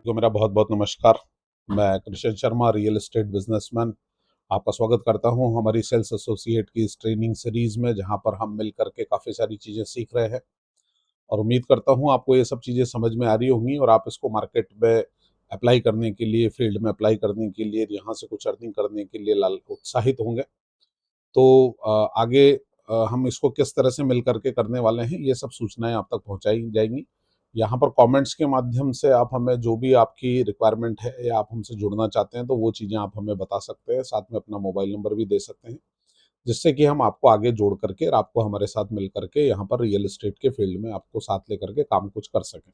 को मेरा बहुत बहुत नमस्कार। मैं Krishna Sharma, real estate businessman, आपका स्वागत करता हूं हमारी सेल्स एसोसिएट की इस ट्रेनिंग सीरीज में, जहां पर हम मिल करके काफ़ी सारी चीज़ें सीख रहे हैं। और उम्मीद करता हूं आपको ये सब चीज़ें समझ में आ रही होंगी और आप इसको मार्केट में अप्लाई करने के लिए, फील्ड में अप्लाई करने के लिए, यहाँ से कुछ अर्निंग करने के लिए लाल उत्साहित होंगे। तो आगे हम इसको किस तरह से मिल करके करने वाले हैं, ये सब सूचनाएं आप तक पहुंचाई जाएंगी। यहाँ पर कमेंट्स के माध्यम से आप हमें जो भी आपकी रिक्वायरमेंट है या आप हमसे जुड़ना चाहते हैं, तो वो चीज़ें आप हमें बता सकते हैं। साथ में अपना मोबाइल नंबर भी दे सकते हैं, जिससे कि हम आपको आगे जोड़ करके और आपको हमारे साथ मिल करके यहाँ पर रियल एस्टेट के फील्ड में आपको साथ लेकर के काम कुछ कर सकें।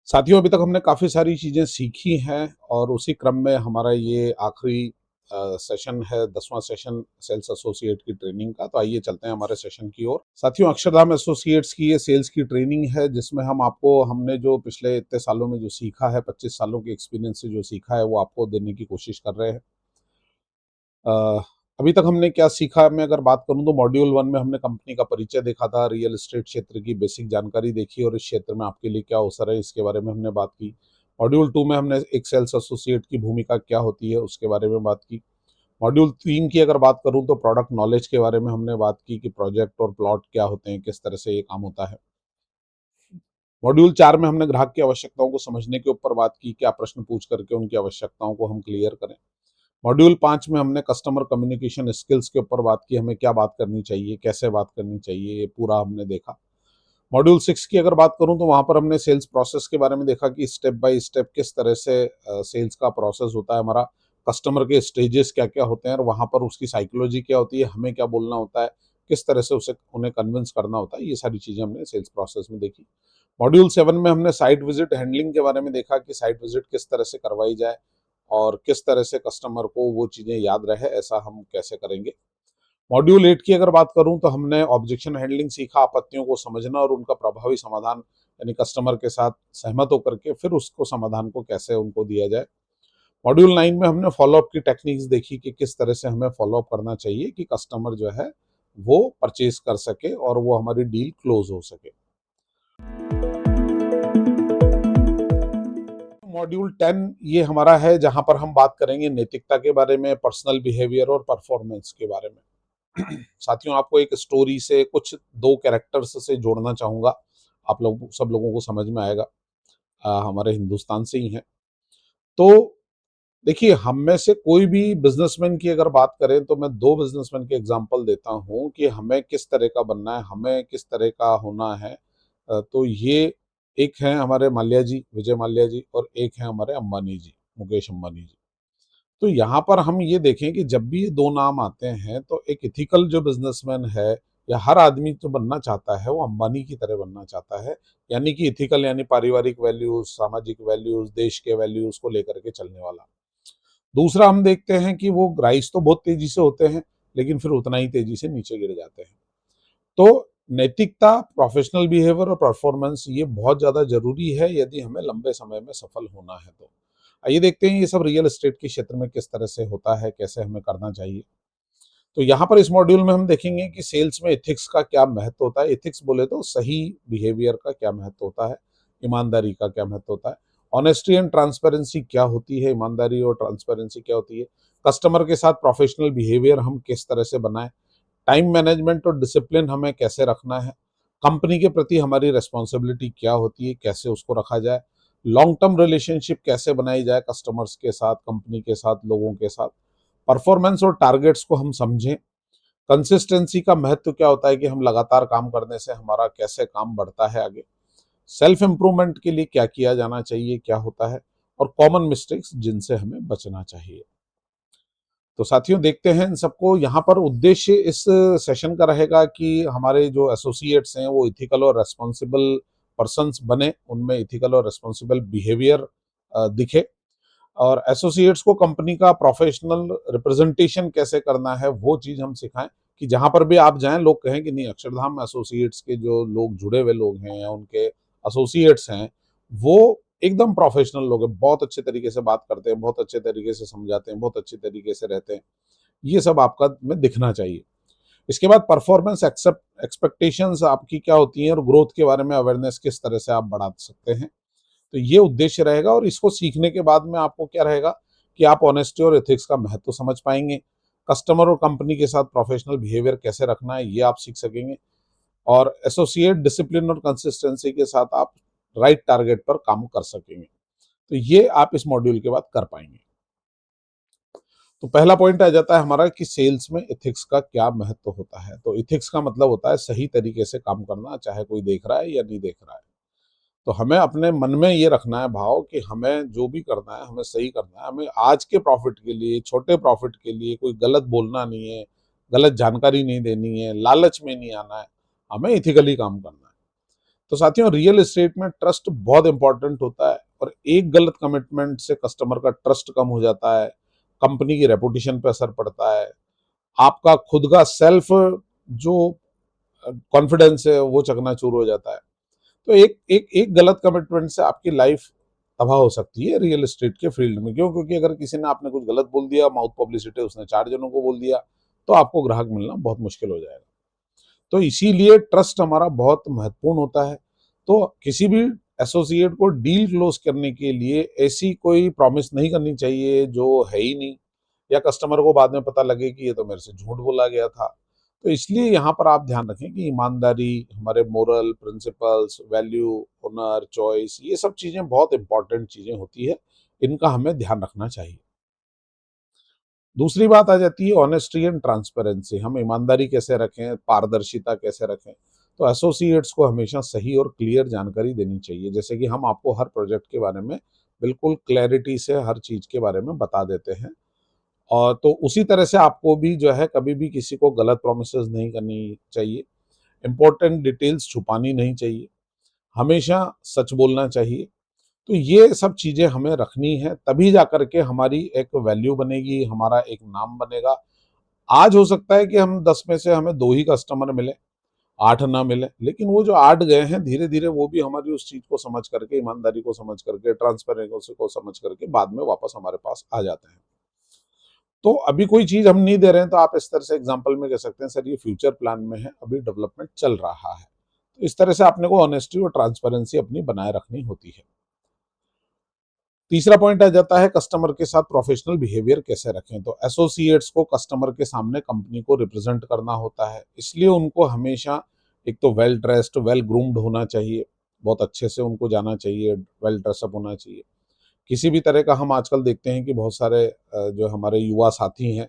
साथियों, अभी तक हमने काफ़ी सारी चीज़ें सीखी हैं और उसी क्रम में हमारा ये आखिरी सेशन है, 10वां सेशन सेल्स एसोसिएट की ट्रेनिंग का। तो आइए चलते हैं हमारे सेशन की ओर। साथियों, अक्षरधाम एसोसिएट्स की ये सेल्स की ट्रेनिंग है, जिसमें हम आपको हमने जो पिछले इतने सालों में जो सीखा है, 25 सालों के एक्सपीरियंस से जो सीखा है, वो आपको देने की कोशिश कर रहे हैं। अ, अभी तक हमने क्या सीखा, मैं अगर बात करूं तो मॉड्यूल 1 में हमने कंपनी का परिचय देखा था, रियल एस्टेट क्षेत्र की बेसिक जानकारी देखी और इस क्षेत्र में आपके लिए क्या अवसर है, इसके बारे में हमने बात की। मॉड्यूल 2 में हमने एक सेल्स एसोसिएट की भूमिका क्या होती है, उसके बारे में बात की। मॉड्यूल 3 की अगर बात करूं तो प्रोडक्ट नॉलेज के बारे में हमने बात की कि प्रोजेक्ट और प्लॉट क्या होते हैं, किस तरह से ये काम होता है। मॉड्यूल 4 में हमने ग्राहक की आवश्यकताओं को समझने के ऊपर बात की, क्या प्रश्न पूछ करके उनकी आवश्यकताओं को हम क्लियर करें। मॉड्यूल 5 में हमने कस्टमर कम्युनिकेशन स्किल्स के ऊपर बात की, हमें क्या बात करनी चाहिए, कैसे बात करनी चाहिए, ये पूरा हमने देखा। मॉड्यूल 6 की अगर बात करूं तो वहां पर हमने सेल्स प्रोसेस के बारे में देखा कि स्टेप बाय स्टेप किस तरह से सेल्स का प्रोसेस होता है हमारा, कस्टमर के स्टेजेस क्या क्या होते हैं और वहां पर उसकी साइकोलॉजी क्या होती है, हमें क्या बोलना होता है, किस तरह से उसे उन्हें कन्विंस करना होता है, ये सारी चीजें हमने सेल्स प्रोसेस में देखी। मॉड्यूल 7 में हमने साइट विजिट हैंडलिंग के बारे में देखा कि साइट विजिट किस तरह से करवाई जाए और किस तरह से कस्टमर को वो चीज़ें याद रहे, ऐसा हम कैसे करेंगे। मॉड्यूल 8 की अगर बात करूं तो हमने ऑब्जेक्शन हैंडलिंग सीखा, आपत्तियों को समझना और उनका प्रभावी समाधान, यानी कस्टमर के साथ सहमत होकर के फिर उसको समाधान को कैसे उनको दिया जाए। मॉड्यूल 9 में हमने फॉलोअप की टेक्निक्स देखी कि किस तरह से हमें फॉलोअप करना चाहिए कि कस्टमर जो है वो परचेज कर सके और वो हमारी डील क्लोज हो सके। मॉड्यूल 10 ये हमारा है, जहां पर हम बात करेंगे नैतिकता के बारे में, पर्सनल बिहेवियर और परफॉर्मेंस के बारे में। साथियों, आपको एक स्टोरी से कुछ दो कैरेक्टर्स से जोड़ना चाहूंगा, आप लोग सब लोगों को समझ में आएगा। हमारे हिंदुस्तान से ही हैं। तो देखिए, हम में से कोई भी बिजनेसमैन की अगर बात करें तो मैं दो बिजनेसमैन के एग्जांपल देता हूं कि हमें किस तरह का बनना है, हमें किस तरह का होना है। तो ये एक है हमारे माल्या जी, विजय माल्या जी, और एक है हमारे अंबानी जी, मुकेश अंबानी जी। तो यहाँ पर हम ये देखें कि जब भी ये दो नाम आते हैं तो एक इथिकल जो बिजनेसमैन है या हर आदमी जो बनना चाहता है वो अंबानी की तरह बनना चाहता है। यानी कि इथिकल यानी पारिवारिक वैल्यूज, सामाजिक वैल्यूज, देश के वैल्यूज को लेकर के चलने वाला। दूसरा हम देखते हैं कि वो राइज तो बहुत तेजी से होते हैं, लेकिन फिर उतना ही तेजी से नीचे गिर जाते हैं। तो नैतिकता, प्रोफेशनल बिहेवियर और परफॉर्मेंस ये बहुत ज्यादा जरूरी है यदि हमें लंबे समय में सफल होना है। तो आइए देखते हैं ये सब रियल एस्टेट के क्षेत्र में किस तरह से होता है, कैसे हमें करना चाहिए। तो यहाँ पर इस मॉड्यूल में हम देखेंगे कि सेल्स में एथिक्स का क्या महत्व होता है। एथिक्स बोले तो सही बिहेवियर का क्या महत्व होता है, ईमानदारी का क्या महत्व होता है, ऑनेस्टी एंड ट्रांसपेरेंसी क्या होती है, ईमानदारी और ट्रांसपेरेंसी क्या होती है, कस्टमर के साथ प्रोफेशनल बिहेवियर हम किस तरह से बनाएं, टाइम मैनेजमेंट और डिसिप्लिन हमें कैसे रखना है, कंपनी के प्रति हमारी रिस्पॉन्सिबिलिटी क्या होती है, कैसे उसको रखा जाए, लॉन्ग टर्म रिलेशनशिप कैसे बनाई जाए कस्टमर्स के साथ, कंपनी के साथ, लोगों के साथ, परफॉर्मेंस और टारगेट्स को हम समझें, कंसिस्टेंसी का महत्व क्या होता है कि हम लगातार काम करने से हमारा कैसे काम बढ़ता है आगे, सेल्फ इंप्रूवमेंट के लिए क्या किया जाना चाहिए, क्या होता है, और कॉमन मिस्टेक्स जिनसे हमें बचना चाहिए। तो साथियों, देखते हैं इन सबको। यहाँ पर उद्देश्य इस सेशन का रहेगा कि हमारे जो एसोसिएट्स हैं वो इथिकल और रेस्पॉन्सिबल पर्सन्स बने, उनमें इथिकल और रेस्पॉन्सिबल बिहेवियर दिखे, और एसोसिएट्स को कंपनी का प्रोफेशनल रिप्रेजेंटेशन कैसे करना है वो चीज हम सिखाएं, कि जहां पर भी आप जाएं लोग कहें कि नहीं, अक्षरधाम एसोसिएट्स के जो लोग जुड़े हुए लोग हैं या उनके एसोसिएट्स हैं वो एकदम प्रोफेशनल लोग हैं, बहुत अच्छे तरीके से बात करते हैं, बहुत अच्छे तरीके से समझाते हैं, बहुत अच्छे तरीके से रहते हैं। ये सब आपका में दिखना चाहिए। इसके बाद परफॉर्मेंस एक्सेप्ट एक्सपेक्टेशंस आपकी क्या होती हैं और ग्रोथ के बारे में अवेयरनेस किस तरह से आप बढ़ा सकते हैं। तो ये उद्देश्य रहेगा और इसको सीखने के बाद में आपको क्या रहेगा कि आप ऑनेस्टी और एथिक्स का महत्व समझ पाएंगे। कस्टमर और कंपनी के साथ प्रोफेशनल बिहेवियर कैसे रखना है ये आप सीख सकेंगे, और एसोसिएट डिसिप्लिन और कंसिस्टेंसी के साथ आप राइट टारगेट पर काम कर सकेंगे। तो ये आप इस मॉड्यूल के बाद कर पाएंगे। तो पहला पॉइंट आ जाता है हमारा कि सेल्स में एथिक्स का क्या महत्व होता है। तो एथिक्स का मतलब होता है सही तरीके से काम करना, चाहे कोई देख रहा है या नहीं देख रहा है। तो हमें अपने मन में ये रखना है भाव कि हमें जो भी करना है हमें सही करना है, हमें आज के प्रॉफिट के लिए, छोटे प्रॉफिट के लिए कोई गलत बोलना नहीं है, गलत जानकारी नहीं देनी है, लालच में नहीं आना है, हमें इथिकली काम करना है। तो साथियों, रियल एस्टेट में ट्रस्ट बहुत इंपॉर्टेंट होता है, और एक गलत कमिटमेंट से कस्टमर का ट्रस्ट कम हो जाता है, कंपनी की रेपुटेशन पर असर पड़ता है, आपका खुद का सेल्फ जो कॉन्फिडेंस है वो चकनाचूर हो जाता है। तो एक एक एक गलत कमिटमेंट से आपकी लाइफ तबाह हो सकती है रियल एस्टेट के फील्ड में। क्यों? क्योंकि अगर किसी ने आपने कुछ गलत बोल दिया, माउथ पब्लिसिटी उसने 4 जनों को बोल दिया, तो आपको ग्राहक मिलना बहुत मुश्किल हो जाएगा। तो इसीलिए ट्रस्ट हमारा बहुत महत्वपूर्ण होता है। तो किसी भी एसोसिएट को डील क्लोज करने के लिए ऐसी कोई प्रॉमिस नहीं करनी चाहिए जो है ही नहीं, या कस्टमर को बाद में पता लगे कि ये तो मेरे से झूठ बोला गया था। तो इसलिए यहाँ पर आप ध्यान रखें कि ईमानदारी, हमारे moral principles, value, honour, choice, ये सब चीज़ें बहुत इंपॉर्टेंट चीज़ें होती है, इनका हमें ध्यान रखना चाहिए। दूसरी बात आ जाती है ऑनेस्टी एंड ट्रांसपेरेंसी। हम ईमानदारी कैसे रखें, पारदर्शिता कैसे रखें। तो एसोसिएट्स को हमेशा सही और क्लियर जानकारी देनी चाहिए। जैसे कि हम आपको हर प्रोजेक्ट के बारे में बिल्कुल क्लैरिटी से हर चीज़ के बारे में बता देते हैं, और तो उसी तरह से आपको भी जो है कभी भी किसी को गलत प्रोमिसेस नहीं करनी चाहिए, इंपॉर्टेंट डिटेल्स छुपानी नहीं चाहिए, हमेशा सच बोलना चाहिए। तो ये सब चीज़ें हमें रखनी है, तभी जाकर के हमारी एक वैल्यू बनेगी, हमारा एक नाम बनेगा। आज हो सकता है कि हम 10 में से हमें 2 ही कस्टमर मिले, 8 ना मिले, लेकिन वो जो 8 गए हैं धीरे-धीरे वो भी हमारी उस चीज़ को समझ करके, ईमानदारी को समझ करके, ट्रांसपेरेंसी को समझ करके बाद में वापस हमारे पास आ जाते हैं। तो अभी कोई चीज़ हम नहीं दे रहे हैं तो आप इस तरह से एग्जांपल में कह सकते हैं सर ये फ्यूचर प्लान में है, अभी डेवलपमेंट चल रहा है। तो इस तरह से आपने को ऑनेस्टी और ट्रांसपेरेंसी अपनी बनाए रखनी होती है। तीसरा पॉइंट आ जाता है कस्टमर के साथ प्रोफेशनल बिहेवियर कैसे रखें। तो एसोसिएट्स को कस्टमर के सामने कंपनी को रिप्रेजेंट करना होता है, इसलिए उनको हमेशा एक तो वेल ड्रेस्ड, वेल ग्रूम्ड होना चाहिए, बहुत अच्छे से उनको जाना चाहिए, वेल ड्रेसअप होना चाहिए। किसी भी तरह का हम आजकल देखते हैं कि बहुत सारे जो हमारे युवा साथी हैं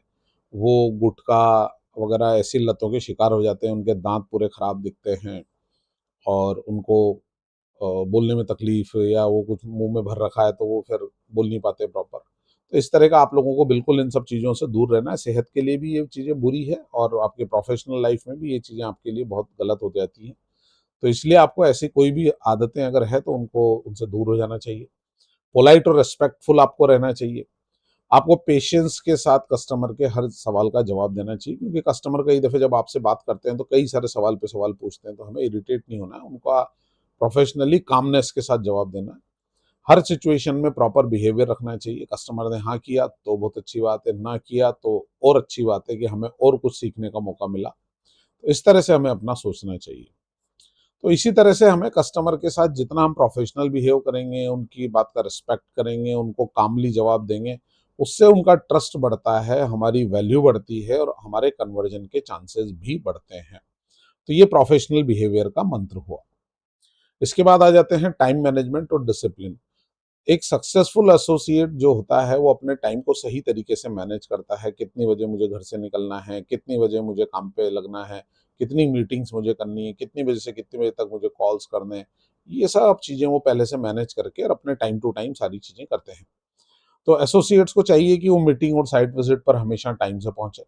वो गुटखा वगैरह ऐसी लतों के शिकार हो जाते हैं, उनके दांत पूरे खराब दिखते हैं, और उनको बोलने में तकलीफ, या वो कुछ मुंह में भर रखा है तो वो फिर बोल नहीं पाते प्रॉपर। तो इस तरह का आप लोगों को बिल्कुल इन सब चीज़ों से दूर रहना है। सेहत के लिए भी ये चीज़ें बुरी है, और आपके प्रोफेशनल लाइफ में भी ये चीज़ें आपके लिए बहुत गलत हो जाती हैं। तो इसलिए आपको ऐसी कोई भी आदतें अगर है तो उनको उनसे दूर हो जाना चाहिए। पोलाइट और रिस्पेक्टफुल आपको रहना चाहिए। आपको पेशेंस के साथ कस्टमर के हर सवाल का जवाब देना चाहिए, क्योंकि कस्टमर कई दफ़े जब आपसे बात करते हैं तो कई सारे सवाल पे सवाल पूछते हैं, तो हमें इरिटेट नहीं होना है, उनका प्रोफेशनली कामनेस के साथ जवाब देना है। हर सिचुएशन में प्रॉपर बिहेवियर रखना चाहिए। कस्टमर ने हाँ किया तो बहुत अच्छी बात है, ना किया तो और अच्छी बात है कि हमें और कुछ सीखने का मौका मिला। तो इस तरह से हमें अपना सोचना चाहिए। तो इसी तरह से हमें कस्टमर के साथ जितना हम प्रोफेशनल बिहेव करेंगे, उनकी बात का रिस्पेक्ट करेंगे, उनको कामली जवाब देंगे, उससे उनका ट्रस्ट बढ़ता है, हमारी वैल्यू बढ़ती है, और हमारे कन्वर्जन के चांसेस भी बढ़ते हैं। तो ये प्रोफेशनल बिहेवियर का मंत्र हुआ। इसके बाद आ जाते हैं टाइम मैनेजमेंट और डिसिप्लिन। एक सक्सेसफुल एसोसिएट जो होता है वो अपने टाइम को सही तरीके से मैनेज करता है। कितनी बजे मुझे घर से निकलना है, कितनी बजे मुझे काम पे लगना है, कितनी मीटिंग्स मुझे करनी है, कितनी बजे से कितनी बजे तक मुझे कॉल्स करने हैं, ये सब चीज़ें वो पहले से मैनेज करके और अपने टाइम टू टाइम सारी चीज़ें करते हैं। तो एसोसिएट्स को चाहिए कि वो मीटिंग और साइट विजिट पर हमेशा टाइम से पहुंचे,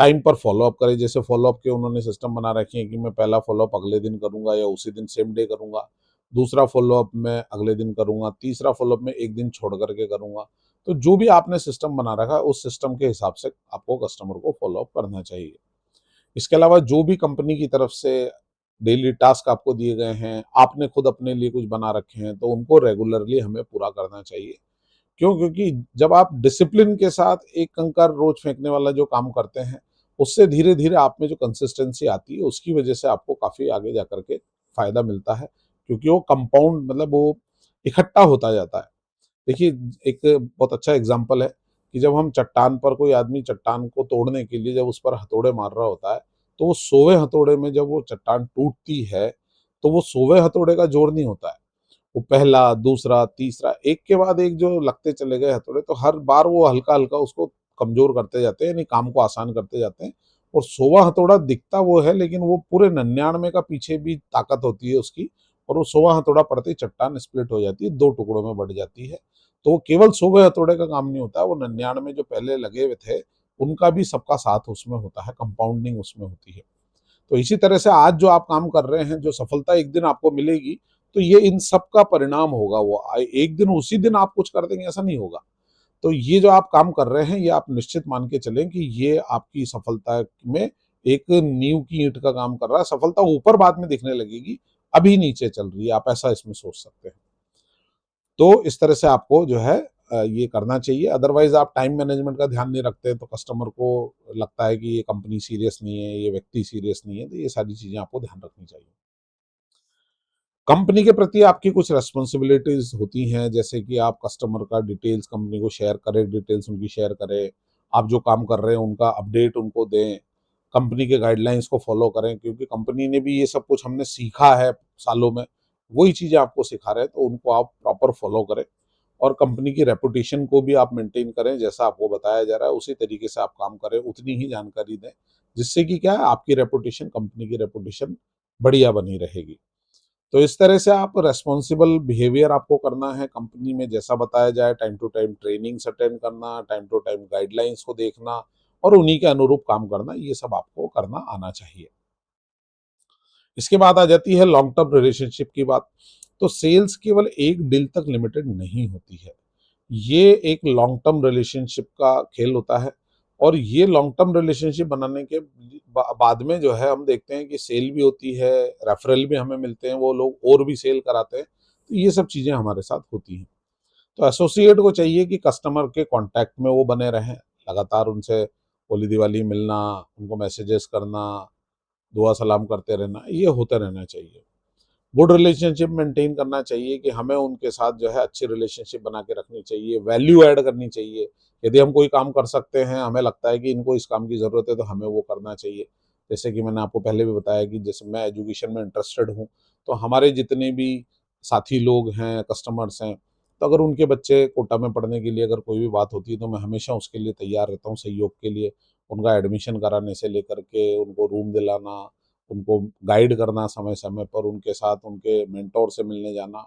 टाइम पर फॉलोअप करें। जैसे फॉलोअप के उन्होंने सिस्टम बना रखे हैं कि मैं पहला फॉलोअप अगले दिन करूंगा या उसी दिन सेम डे करूंगा, दूसरा फॉलोअप मैं अगले दिन करूंगा, तीसरा फॉलोअप मैं एक दिन छोड़ करके करूंगा। तो जो भी आपने सिस्टम बना रखा है उस सिस्टम के हिसाब से आपको कस्टमर को फॉलोअप करना चाहिए। इसके अलावा जो भी कंपनी की तरफ से डेली टास्क आपको दिए गए हैं, आपने खुद अपने लिए कुछ बना रखे हैं, तो उनको रेगुलरली हमें पूरा करना चाहिए। क्यों? क्योंकि जब आप डिसिप्लिन के साथ एक कंकर रोज फेंकने वाला जो काम करते हैं, उससे धीरे-धीरे आप में जो कंसिस्टेंसी आती है, उसकी वजह से आपको काफ़ी आगे जाकर के फ़ायदा मिलता है। क्योंकि वो कंपाउंड मतलब वो इकट्ठा होता जाता है। देखिए, एक बहुत अच्छा एग्ज़ाम्पल है कि जब हम चट्टान पर कोई आदमी चट्टान को तोड़ने के लिए जब उस पर हथौड़े मार रहा होता है, तो वो 100वें हथौड़े में जब वो चट्टान टूटती है, तो वो 100वें हथौड़े का जोर नहीं होता है। वो पहला, दूसरा, तीसरा, एक के बाद एक जो लगते चले गए हथौड़े, तो हर बार वो हल्का-हल्का उसको कमज़ोर करते जाते हैं, यानी काम को आसान करते जाते हैं। और 100वां हथौड़ा दिखता वो है, लेकिन वो पूरे 99 का पीछे भी ताकत होती है उसकी, और वो 100वां हथौड़ा पड़ते ही चट्टान स्प्लिट हो जाती है, 2 टुकड़ों में बँट जाती है। तो वो केवल 100वें हथौड़े का काम नहीं होता, वो 99 जो पहले लगे हुए थे, उनका भी सबका साथ उसमें होता है, कंपाउंडिंग उसमें होती है। तो इसी तरह से आज जो आप काम कर रहे हैं, जो सफलता एक दिन आपको मिलेगी, तो ये इन सब का परिणाम होगा। वो एक दिन उसी दिन आप कुछ कर देंगे ऐसा नहीं होगा। तो ये जो आप काम कर रहे हैं, ये आप निश्चित मान के चलें कि ये आपकी सफलता में एक नींव की ईंट का काम कर रहा है। सफलता ऊपर बाद में दिखने लगेगी, अभी नीचे चल रही है, आप ऐसा इसमें सोच सकते हैं। तो इस तरह से आपको जो है ये करना चाहिए। अदरवाइज आप टाइम मैनेजमेंट का ध्यान नहीं रखते, तो कस्टमर को लगता है कि ये कंपनी सीरियस नहीं है, ये व्यक्ति सीरियस नहीं है, तो ये सारी चीजें आपको ध्यान रखनी चाहिए। कंपनी के प्रति आपकी कुछ रिस्पॉन्सिबिलिटीज होती हैं, जैसे कि आप कस्टमर का डिटेल्स कंपनी को शेयर करें, डिटेल्स उनकी शेयर करें, आप जो काम कर रहे हैं उनका अपडेट उनको दें, कंपनी के गाइडलाइंस को फॉलो करें, क्योंकि कंपनी ने भी ये सब कुछ हमने सीखा है सालों में, वही चीज़ें आपको सिखा रहे हैं, तो उनको आप प्रॉपर फॉलो करें। और कंपनी की रेपुटेशन को भी आप मेंटेन करें, जैसा आपको बताया जा रहा है उसी तरीके से आप काम करें, उतनी ही जानकारी दें, जिससे कि क्या है, आपकी रेपुटेशन, कंपनी की रेपुटेशन बढ़िया बनी रहेगी। तो इस तरह से आप रेस्पॉन्सिबल बिहेवियर आपको करना है कंपनी में, जैसा बताया जाए, time to time trainings attend करना, टाइम टू टाइम गाइडलाइंस को देखना और उन्हीं के अनुरूप काम करना, ये सब आपको करना आना चाहिए। इसके बाद आ जाती है लॉन्ग टर्म रिलेशनशिप की बात। तो सेल्स केवल एक डील तक लिमिटेड नहीं होती है, ये एक लॉन्ग टर्म रिलेशनशिप का खेल होता है। और ये लॉन्ग टर्म रिलेशनशिप बनाने के बाद में जो है हम देखते हैं कि सेल भी होती है, रेफरल भी हमें मिलते हैं, वो लोग और भी सेल कराते हैं, तो ये सब चीज़ें हमारे साथ होती हैं। तो एसोसिएट को चाहिए कि कस्टमर के कांटेक्ट में वो बने रहें, लगातार उनसे होली दिवाली मिलना, उनको मैसेजेस करना, दुआ सलाम करते रहना, ये होता रहना चाहिए। गुड रिलेशनशिप मेंटेन करना चाहिए कि हमें उनके साथ जो है अच्छी रिलेशनशिप बना के रखनी चाहिए, वैल्यू ऐड करनी चाहिए। यदि हम कोई काम कर सकते हैं, हमें लगता है कि इनको इस काम की ज़रूरत है, तो हमें वो करना चाहिए। जैसे कि मैंने आपको पहले भी बताया कि जैसे मैं एजुकेशन में इंटरेस्टेड हूँ, तो हमारे जितने भी साथी लोग हैं, कस्टमर्स हैं, तो अगर उनके बच्चे कोटा में पढ़ने के लिए अगर कोई भी बात होती है, तो मैं हमेशा उसके लिए तैयार रहता हूँ सहयोग के लिए। उनका एडमिशन कराने से लेकर के उनको रूम दिलाना, उनको गाइड करना समय-समय पर, उनके साथ उनके मेंटर से मिलने जाना,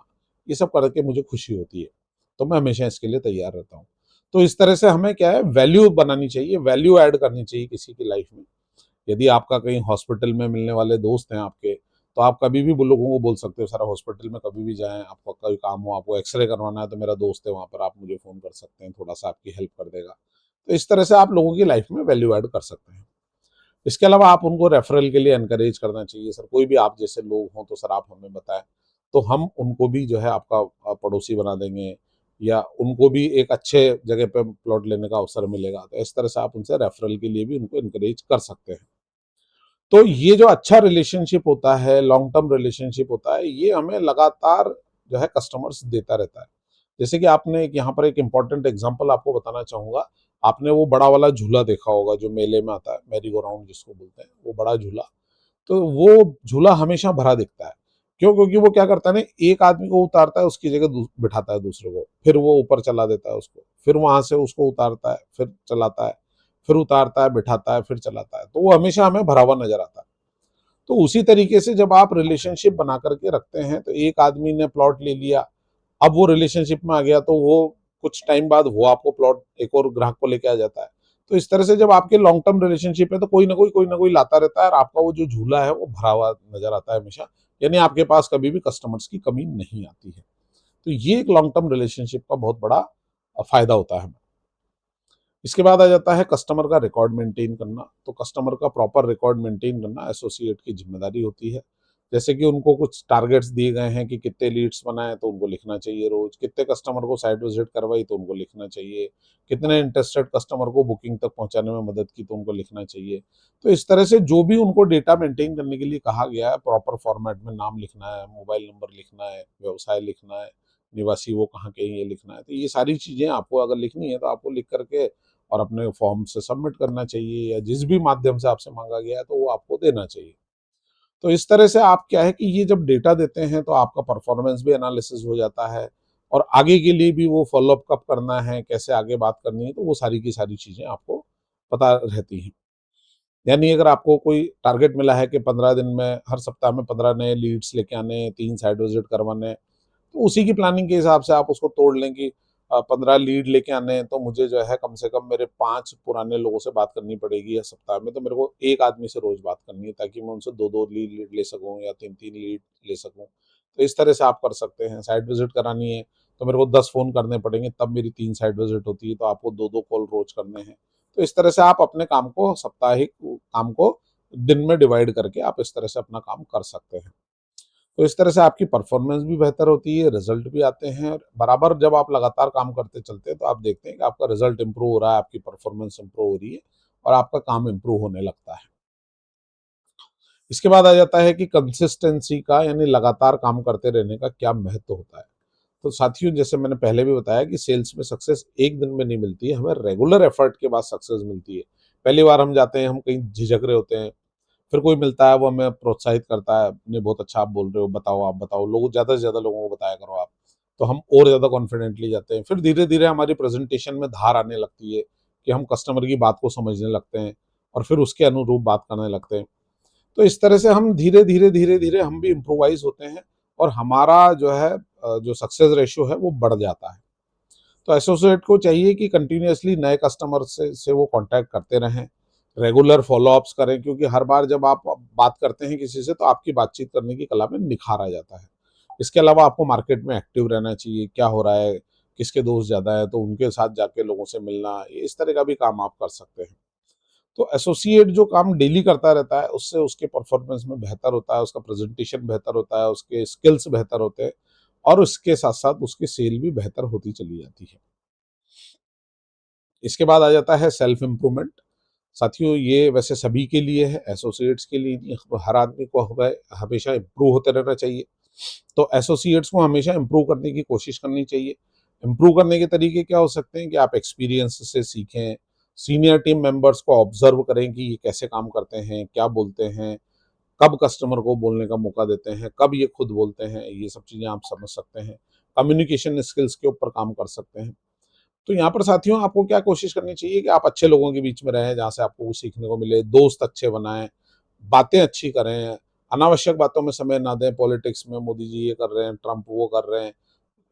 ये सब करके मुझे खुशी होती है। तो मैं हमेशा इसके लिए तैयार रहता हूँ। तो इस तरह से हमें क्या है, वैल्यू बनानी चाहिए, वैल्यू ऐड करनी चाहिए किसी की लाइफ में। यदि आपका कहीं हॉस्पिटल में मिलने वाले दोस्त हैं आपके, तो आप कभी भी वो लोगों को बोल सकते हो, सर हॉस्पिटल में कभी भी जाएँ, आपका कोई काम हो, आपको एक्स-रे करवाना है तो मेरा दोस्त है वहाँ पर, आप मुझे फ़ोन कर सकते हैं, थोड़ा-सा आपकी हेल्प कर देगा। तो इस तरह से आप लोगों की लाइफ में वैल्यू ऐड कर सकते हैं। इसके अलावा आप उनको रेफरल के लिए एनकरेज करना चाहिए, सर कोई भी आप जैसे लोग हों तो सर आप हमें बताएं, तो हम उनको भी जो है आपका पड़ोसी बना देंगे, या उनको भी एक अच्छे जगह पे प्लॉट लेने का अवसर मिलेगा। तो इस तरह से आप उनसे रेफरल के लिए भी उनको इनकरेज कर सकते हैं। तो ये जो अच्छा रिलेशनशिप होता है, लॉन्ग टर्म रिलेशनशिप होता है, ये हमें लगातार जो है कस्टमर्स देता रहता है। जैसे कि आपने एक यहाँ पर एक इम्पोर्टेंट एग्जांपल आपको बताना चाहूँगा। आपने वो बड़ा वाला झूला देखा होगा जो मेले में आता है, मैरी गो राउंड जिसको बोलते हैं, वो बड़ा झूला। तो वो झूला हमेशा भरा दिखता है। क्यों? क्योंकि वो क्या करता है ना, एक आदमी को उतारता है, उसकी जगह बिठाता है दूसरे को, फिर वो ऊपर चला देता है उसको, फिर वहां से उसको उतारता है, फिर चलाता है, फिर उतारता है, बिठाता है, फिर चलाता है, तो वो हमेशा हमें भरा हुआ नजर आता है। तो उसी तरीके से जब आप रिलेशनशिप बना करके रखते हैं, तो एक आदमी ने प्लॉट ले लिया, अब वो रिलेशनशिप में आ गया, तो वो कुछ टाइम बाद वो आपको प्लॉट एक और ग्राहक को लेके आ जाता है। तो इस तरह से जब आपके लॉन्ग टर्म रिलेशनशिप है, तो कोई ना कोई लाता रहता है, और आपका वो जो झूला है वो भरा हुआ नजर आता है हमेशा। यानी आपके पास कभी भी कस्टमर्स की कमी नहीं आती है। तो ये एक लॉन्ग टर्म रिलेशनशिप का बहुत बड़ा फायदा होता है। इसके बाद आ जाता है कस्टमर का रिकॉर्ड मेंटेन करना। तो कस्टमर का प्रॉपर रिकॉर्ड मेंटेन करना एसोसिएट की जिम्मेदारी होती है। जैसे कि उनको कुछ टारगेट्स दिए गए हैं कि कितने लीड्स बनाए, तो उनको लिखना चाहिए रोज, कितने कस्टमर को साइट विजिट करवाई तो उनको लिखना चाहिए, कितने इंटरेस्टेड कस्टमर को बुकिंग तक पहुंचाने में मदद की तो उनको लिखना चाहिए। तो इस तरह से जो भी उनको डेटा मेंटेन करने के लिए कहा गया है, प्रॉपर फॉर्मेट में नाम लिखना है, मोबाइल नंबर लिखना है, व्यवसाय लिखना है, निवासी वो कहाँ के हैं ये लिखना है। तो ये सारी चीज़ें आपको अगर लिखनी है तो आपको लिख करके और अपने फॉर्म से सबमिट करना चाहिए, या जिस भी माध्यम से आपसे माँगा गया है तो वो आपको देना चाहिए। तो इस तरह से आप क्या है कि ये जब डेटा देते हैं तो आपका परफॉर्मेंस भी एनालिसिस हो जाता है, और आगे के लिए भी वो फ़ॉलो-अप कब करना है, कैसे आगे बात करनी है, तो वो सारी की सारी चीज़ें आपको पता रहती हैं। यानी अगर आपको कोई टारगेट मिला है कि 15 दिन में, हर सप्ताह में 15 नए लीड्स लेके आने हैं, 3 साइट विज़िट करवाने हैं, तो उसी की प्लानिंग के हिसाब से आप उसको तोड़ लें कि 15 लीड लेके आने हैं, तो मुझे जो है कम से कम मेरे 5 पुराने लोगों से बात करनी पड़ेगी या सप्ताह में, तो मेरे को 1 आदमी से रोज़ बात करनी है, ताकि मैं उनसे 2-2 लीड ले सकूँ या 3-3 लीड ले सकूँ। तो इस तरह से आप कर सकते हैं। साइट विज़िट करानी है, तो मेरे को 10 फ़ोन करने पड़ेंगे, तब मेरी 3 साइट विज़िट होती है, तो आपको 2-2 कॉल रोज़ करने हैं। तो इस तरह से आप अपने काम को, साप्ताहिक काम को दिन में डिवाइड करके आप इस तरह से अपना काम कर सकते हैं। तो इस तरह से आपकी परफॉर्मेंस भी बेहतर होती है, रिजल्ट भी आते हैं, और बराबर जब आप लगातार काम करते चलते हैं तो आप देखते हैं कि आपका रिजल्ट इंप्रूव हो रहा है, आपकी परफॉर्मेंस इंप्रूव हो रही है, और आपका काम इंप्रूव होने लगता है। इसके बाद आ जाता है कि कंसिस्टेंसी का, यानी लगातार काम करते रहने का क्या महत्व होता है। तो साथियों, जैसे मैंने पहले भी बताया कि सेल्स में सक्सेस एक दिन में नहीं मिलती है, हमें रेगुलर एफर्ट के बाद सक्सेस मिलती है। पहली बार हम जाते हैं, हम कहीं झिझक रहे होते हैं, फिर कोई मिलता है, वो हमें प्रोत्साहित करता है, नहीं बहुत अच्छा आप बोल रहे हो, बताओ आप बताओ, लोग ज़्यादा से ज़्यादा लोगों को बताया करो आप। तो हम और ज़्यादा कॉन्फिडेंटली जाते हैं। फिर धीरे-धीरे हमारी प्रेज़ेंटेशन में धार आने लगती है कि हम कस्टमर की बात को समझने लगते हैं, और फिर उसके अनुरूप बात करने लगते हैं। तो इस तरह से हम धीरे-धीरे, धीरे-धीरे हम भी इम्प्रोवाइज़ होते हैं, और हमारा जो है जो सक्सेस रेशियो है वो बढ़ जाता है। तो एसोसिएट को चाहिए कि कंटिन्यूअसली नए कस्टमर से वो कांटेक्ट करते रहें, रेगुलर फॉलो-अप्स करें, क्योंकि हर बार जब आप बात करते हैं किसी से तो आपकी बातचीत करने की कला में निखार आ जाता है। इसके अलावा आपको मार्केट में एक्टिव रहना चाहिए, क्या हो रहा है, किसके दोस्त ज़्यादा है, तो उनके साथ जाके लोगों से मिलना, इस तरह का भी काम आप कर सकते हैं। तो एसोसिएट जो काम डेली करता रहता है, उससे उसके परफॉर्मेंस में बेहतर होता है, उसका प्रेज़ेंटेशन बेहतर होता है, उसके स्किल्स बेहतर होते हैं, और उसके साथ-साथ उसकी सेल भी बेहतर होती चली जाती है। इसके बाद आ जाता है सेल्फ इम्प्रूवमेंट। साथियों, ये वैसे सभी के लिए है, एसोसिएट्स के लिए नहीं, हर आदमी को हमें हमेशा इम्प्रूव होते रहना चाहिए। तो एसोसिएट्स को हमेशा इम्प्रूव करने की कोशिश करनी चाहिए। इम्प्रूव करने के तरीके क्या हो सकते हैं कि आप एक्सपीरियंस से सीखें, सीनियर टीम मेंबर्स को ऑब्जर्व करें कि ये कैसे काम करते हैं, क्या बोलते हैं, कब कस्टमर को बोलने का मौका देते हैं, कब ये खुद बोलते हैं, ये सब चीज़ें आप समझ सकते हैं। कम्युनिकेशन स्किल्स के ऊपर काम कर सकते हैं। तो यहाँ पर साथियों, आपको क्या कोशिश करनी चाहिए कि आप अच्छे लोगों के बीच में रहें, जहाँ से आपको कुछ सीखने को मिले, दोस्त अच्छे बनाएँ, बातें अच्छी करें, अनावश्यक बातों में समय ना दें। पॉलिटिक्स में मोदी जी ये कर रहे हैं, ट्रम्प वो कर रहे हैं,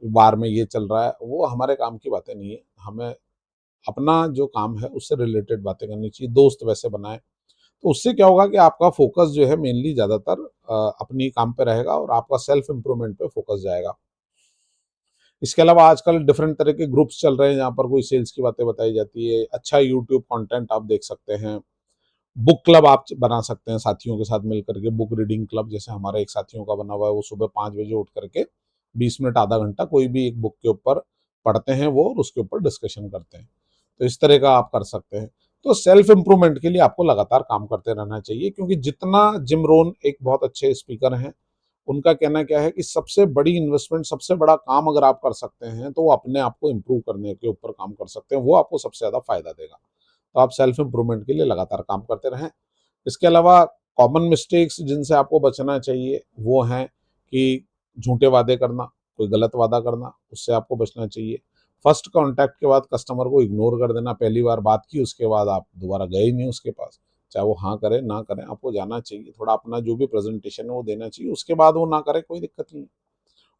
बार में ये चल रहा है, वो हमारे काम की बातें नहीं है। हमें अपना जो काम है उससे रिलेटेड बातें करनी चाहिए, दोस्त वैसे बनाएँ। तो उससे क्या होगा कि आपका फ़ोकस जो है मेनली ज़्यादातर अपनी काम पे रहेगा, और आपका सेल्फ इम्प्रूवमेंट पे फ़ोकस जाएगा। इसके अलावा आजकल डिफरेंट तरह के ग्रुप्स चल रहे हैं, जहाँ पर कोई सेल्स की बातें बताई जाती है। अच्छा यूट्यूब कंटेंट आप देख सकते हैं। बुक क्लब आप बना सकते हैं साथियों के साथ मिल करके, बुक रीडिंग क्लब जैसे हमारे एक साथियों का बना हुआ है, वो सुबह 5 बजे उठ करके 20 मिनट आधा घंटा कोई भी एक बुक के ऊपर पढ़ते हैं वो, और उसके ऊपर डिस्कशन करते हैं। तो इस तरह का आप कर सकते हैं। तो सेल्फ इम्प्रूवमेंट के लिए आपको लगातार काम करते रहना चाहिए, क्योंकि जितना जिम रोन एक बहुत अच्छे स्पीकर हैं, उनका कहना क्या है कि सबसे बड़ी इन्वेस्टमेंट, सबसे बड़ा काम अगर आप कर सकते हैं, तो वो अपने आप को इम्प्रूव करने के ऊपर काम कर सकते हैं। वो आपको सबसे ज़्यादा फ़ायदा देगा। तो आप सेल्फ इम्प्रूवमेंट के लिए लगातार काम करते रहें। इसके अलावा कॉमन मिस्टेक्स जिनसे आपको बचना चाहिए, वो हैं कि झूठे वादे करना, कोई गलत वादा करना, उससे आपको बचना चाहिए। फर्स्ट कॉन्टैक्ट के बाद कस्टमर को इग्नोर कर देना, पहली बार बात की, उसके बाद आप दोबारा गए ही नहीं उसके पास। चाहे वो हाँ करें, ना करें, आपको जाना चाहिए। थोड़ा अपना जो भी प्रेज़ेंटेशन है वो देना चाहिए, उसके बाद वो ना करे कोई दिक्कत नहीं है।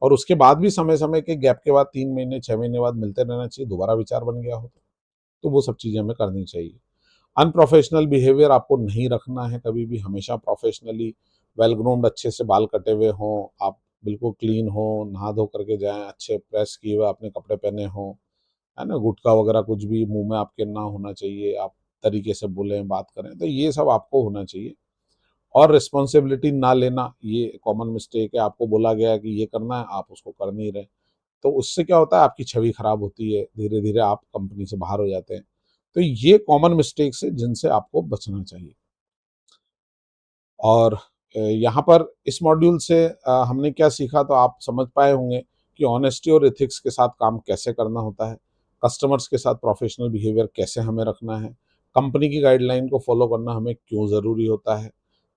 और उसके बाद भी समय-समय के गैप के बाद 3 महीने, 6 महीने बाद मिलते रहना चाहिए, दोबारा विचार बन गया हो तो वो सब चीज़ें हमें करनी चाहिए। अनप्रोफेशनल बिहेवियर आपको नहीं रखना है कभी भी, हमेशा प्रोफेशनली वेल ग्रूम्ड, अच्छे से बाल कटे हुए हों, आप बिल्कुल क्लीन हो, नहा धो करके जाएँ, अच्छे प्रेस किए हुए आपने कपड़े पहने हों, है ना? गुटखा वगैरह कुछ भी मुँह में आपके ना होना चाहिए, आप तरीके से बोलें, बात करें, तो ये सब आपको होना चाहिए। और रिस्पॉन्सिबिलिटी ना लेना, ये कॉमन मिस्टेक है, आपको बोला गया है कि ये करना है, आप उसको कर नहीं रहे। तो उससे क्या होता है, आपकी छवि खराब होती है, धीरे-धीरे आप कंपनी से बाहर हो जाते हैं। तो ये कॉमन मिस्टेक्स है जिनसे आपको बचना चाहिए। और यहाँ पर इस मॉड्यूल से हमने क्या सीखा, तो आप समझ पाए होंगे कि ऑनेस्टी और एथिक्स के साथ काम कैसे करना होता है, कस्टमर्स के साथ प्रोफेशनल बिहेवियर कैसे हमें रखना है, कंपनी की गाइडलाइन को फॉलो करना हमें क्यों ज़रूरी होता है,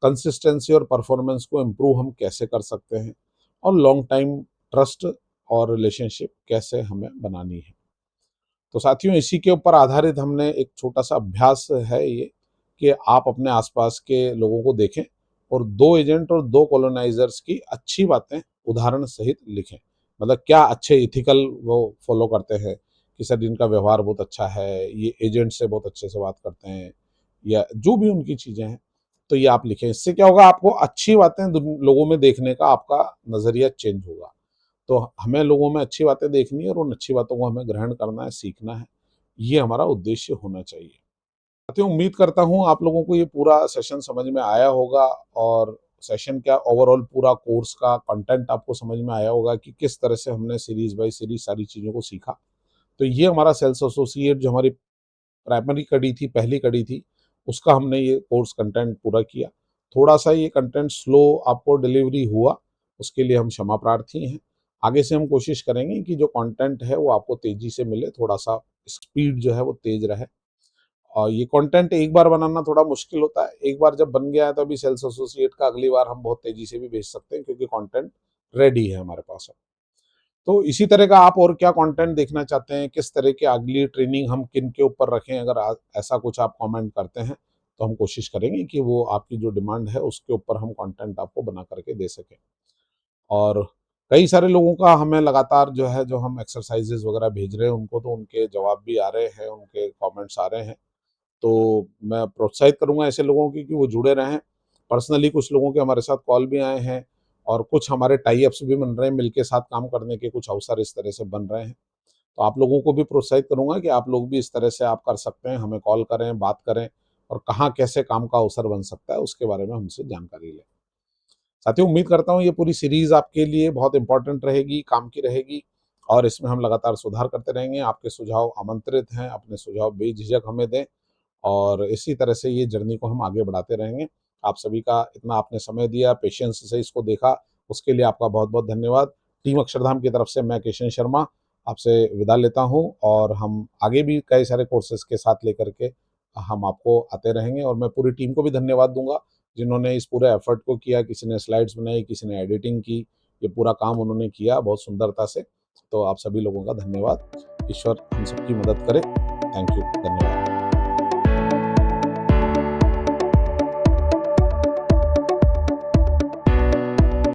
कंसिस्टेंसी और परफॉर्मेंस को इम्प्रूव हम कैसे कर सकते हैं, और लॉन्ग टाइम ट्रस्ट और रिलेशनशिप कैसे हमें बनानी है। तो साथियों, इसी के ऊपर आधारित हमने एक छोटा-सा अभ्यास है ये, कि आप अपने आस-पास के लोगों को देखें और 2 एजेंट और 2 कॉलोनाइज़र्स की अच्छी बातें उदाहरण सहित लिखें। मतलब क्या अच्छे एथिकल वो फ़ॉलो करते हैं, कि सर इनका व्यवहार बहुत अच्छा है, ये एजेंट से बहुत अच्छे से बात करते हैं, या जो भी उनकी चीज़ें हैं, तो ये आप लिखें। इससे क्या होगा, आपको अच्छी बातें दुन लोगों में देखने का आपका नज़रिया चेंज होगा। तो हमें लोगों में अच्छी बातें देखनी है और उन अच्छी बातों को हमें ग्रहण करना है, सीखना है। ये हमारा उद्देश्य होना चाहिए। साथियों, उम्मीद करता हूँ आप लोगों को ये पूरा सेशन समझ में आया होगा, और सेशन क्या, ओवरऑल पूरा कोर्स का कंटेंट आपको समझ में आया होगा कि किस तरह से हमने सीरीज़ बाय सीरीज़ सारी चीज़ों को सीखा। तो ये हमारा सेल्स एसोसिएट जो हमारी प्राइमरी कड़ी थी, पहली कड़ी थी, उसका हमने ये कोर्स कंटेंट पूरा किया। थोड़ा-सा ये कंटेंट स्लो आपको डिलीवरी हुआ, उसके लिए हम क्षमा प्रार्थी हैं। आगे से हम कोशिश करेंगे कि जो कंटेंट है वो आपको तेज़ी से मिले, थोड़ा-सा स्पीड जो है वो तेज़ रहे। और ये कंटेंट एक बार बनाना थोड़ा मुश्किल होता है। एक बार जब बन गया है तो अभी सेल्स एसोसिएट का अगली बार हम बहुत तेज़ी से भी भेज सकते हैं, क्योंकि कंटेंट रेडी है हमारे पास अब। तो इसी तरह का आप और क्या कंटेंट देखना चाहते हैं, किस तरह की अगली ट्रेनिंग हम किन के ऊपर रखें, अगर ऐसा कुछ आप कमेंट करते हैं, तो हम कोशिश करेंगे कि वो आपकी जो डिमांड है उसके ऊपर हम कंटेंट आपको बना करके दे सकें। और कई सारे लोगों का हमें लगातार जो है, जो हम एक्सरसाइजेज़ वगैरह भेज रहे हैं उनको, तो उनके जवाब भी आ रहे हैं, उनके कमेंट्स आ रहे हैं। तो मैं प्रोत्साहित करूँगा ऐसे लोगों की कि वो जुड़े रहें। पर्सनली कुछ लोगों के हमारे साथ कॉल भी आए हैं, और कुछ हमारे टाई अप्स भी बन रहे हैं, मिलके साथ काम करने के कुछ अवसर इस तरह से बन रहे हैं। तो आप लोगों को भी प्रोत्साहित करूँगा कि आप लोग भी इस तरह से आप कर सकते हैं, हमें कॉल करें, बात करें, और कहाँ कैसे काम का अवसर बन सकता है उसके बारे में हमसे जानकारी लें। साथियों, उम्मीद करता हूँ ये पूरी सीरीज़ आपके लिए बहुत इम्पोर्टेंट रहेगी, काम की रहेगी, और इसमें हम लगातार सुधार करते रहेंगे। आपके सुझाव आमंत्रित हैं, अपने सुझाव बेझिझक हमें दें, और इसी तरह से ये जर्नी को हम आगे बढ़ाते रहेंगे। आप सभी का इतना आपने समय दिया, पेशेंस से इसको देखा, उसके लिए आपका बहुत-बहुत धन्यवाद। टीम अक्षरधाम की तरफ से मैं किशन शर्मा आपसे विदा लेता हूँ, और हम आगे भी कई सारे कोर्सेज़ के साथ लेकर के हम आपको आते रहेंगे, और मैं पूरी टीम को भी धन्यवाद दूँगा, जिन्होंने इस पूरे एफर्ट को किया। किसी ने स्लाइड्स बनाई, किसी ने एडिटिंग की, ये पूरा काम उन्होंने किया बहुत सुंदरता से। तो आप सभी लोगों का धन्यवाद। ईश्वर हम सबकी मदद करे। Thank you. धन्यवाद।